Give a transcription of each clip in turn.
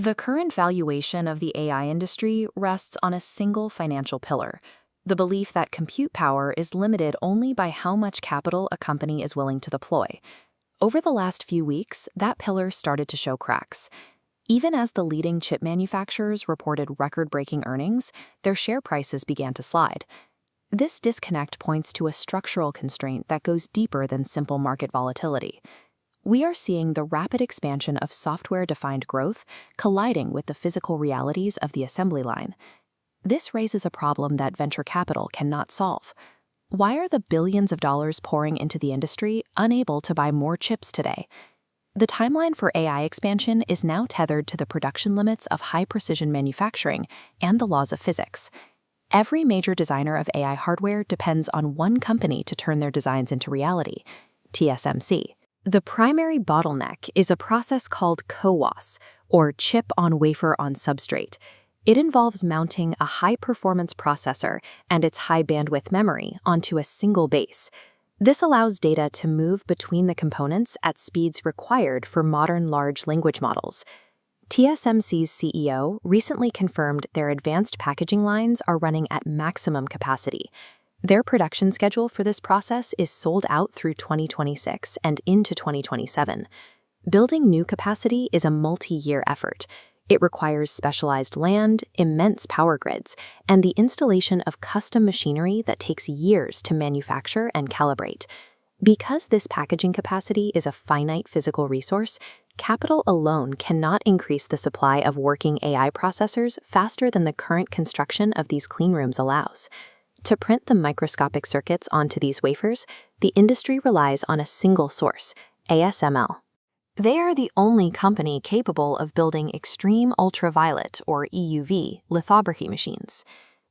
The current valuation of the AI industry rests on a single financial pillar: the belief that compute power is limited only by how much capital a company is willing to deploy. Over the last few weeks, that pillar started to show cracks. Even as the leading chip manufacturers reported record-breaking earnings, their share prices began to slide. This disconnect points to a structural constraint that goes deeper than simple market volatility. We are seeing the rapid expansion of software-defined growth colliding with the physical realities of the assembly line. This raises a problem that venture capital cannot solve. Why are the billions of dollars pouring into the industry unable to buy more chips today? The timeline for AI expansion is now tethered to the production limits of high-precision manufacturing and the laws of physics. Every major designer of AI hardware depends on one company to turn their designs into reality: TSMC. The primary bottleneck is a process called CoWoS, or chip-on-wafer-on-substrate. It involves mounting a high-performance processor and its high-bandwidth memory onto a single base. This allows data to move between the components at speeds required for modern large language models. TSMC's CEO recently confirmed their advanced packaging lines are running at maximum capacity. Their production schedule for this process is sold out through 2026 and into 2027. Building new capacity is a multi-year effort. It requires specialized land, immense power grids, and the installation of custom machinery that takes years to manufacture and calibrate. Because this packaging capacity is a finite physical resource, capital alone cannot increase the supply of working AI processors faster than the current construction of these cleanrooms allows. To print the microscopic circuits onto these wafers, the industry relies on a single source: ASML. They are the only company capable of building extreme ultraviolet, or EUV, lithography machines.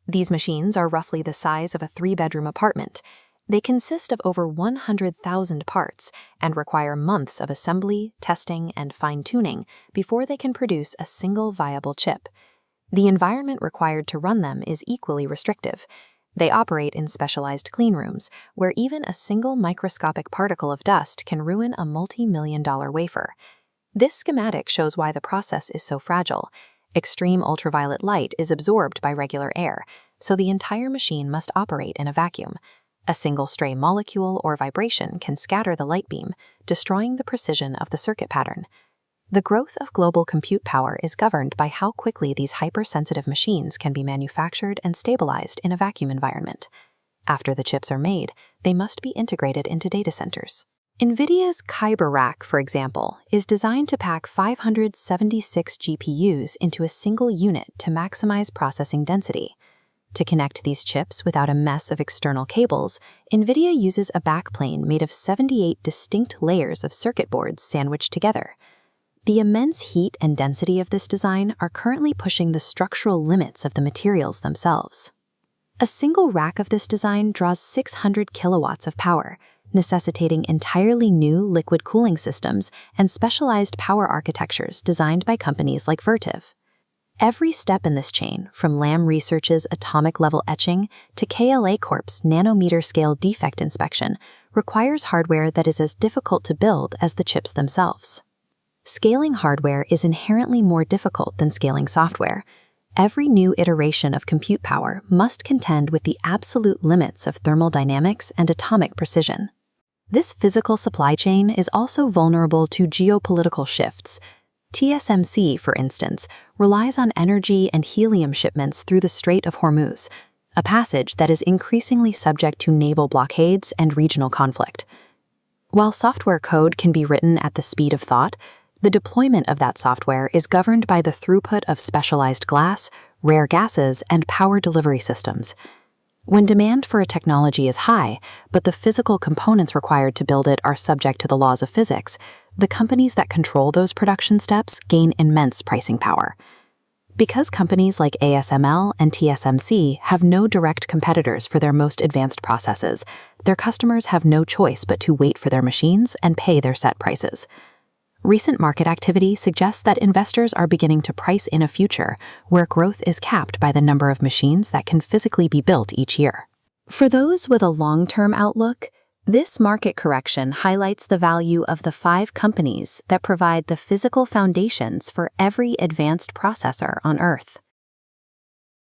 These machines are roughly the size of a 3-bedroom apartment. They consist of over 100,000 parts and require months of assembly, testing, and fine-tuning before they can produce a single viable chip. The environment required to run them is equally restrictive. They operate in specialized cleanrooms, where even a single microscopic particle of dust can ruin a multi-million-dollar wafer. This schematic shows why the process is so fragile. Extreme ultraviolet light is absorbed by regular air, so the entire machine must operate in a vacuum. A single stray molecule or vibration can scatter the light beam, destroying the precision of the circuit pattern. The growth of global compute power is governed by how quickly these hypersensitive machines can be manufactured and stabilized in a vacuum environment. After the chips are made, they must be integrated into data centers. NVIDIA's Kyber rack, for example, is designed to pack 576 GPUs into a single unit to maximize processing density. To connect these chips without a mess of external cables, NVIDIA uses a backplane made of 78 distinct layers of circuit boards sandwiched together. The immense heat and density of this design are currently pushing the structural limits of the materials themselves. A single rack of this design draws 600 kilowatts of power, necessitating entirely new liquid cooling systems and specialized power architectures designed by companies like Vertiv. Every step in this chain, from Lam Research's atomic-level etching to KLA Corp's nanometer-scale defect inspection, requires hardware that is as difficult to build as the chips themselves. Scaling hardware is inherently more difficult than scaling software. Every new iteration of compute power must contend with the absolute limits of thermal dynamics and atomic precision. This physical supply chain is also vulnerable to geopolitical shifts. TSMC, for instance, relies on energy and helium shipments through the Strait of Hormuz, a passage that is increasingly subject to naval blockades and regional conflict. While software code can be written at the speed of thought, the deployment of that software is governed by the throughput of specialized glass, rare gases, and power delivery systems. When demand for a technology is high, but the physical components required to build it are subject to the laws of physics, the companies that control those production steps gain immense pricing power. Because companies like ASML and TSMC have no direct competitors for their most advanced processes, their customers have no choice but to wait for their machines and pay their set prices. Recent market activity suggests that investors are beginning to price in a future where growth is capped by the number of machines that can physically be built each year. For those with a long-term outlook, This market correction highlights the value of the 5 companies that provide the physical foundations for every advanced processor on Earth.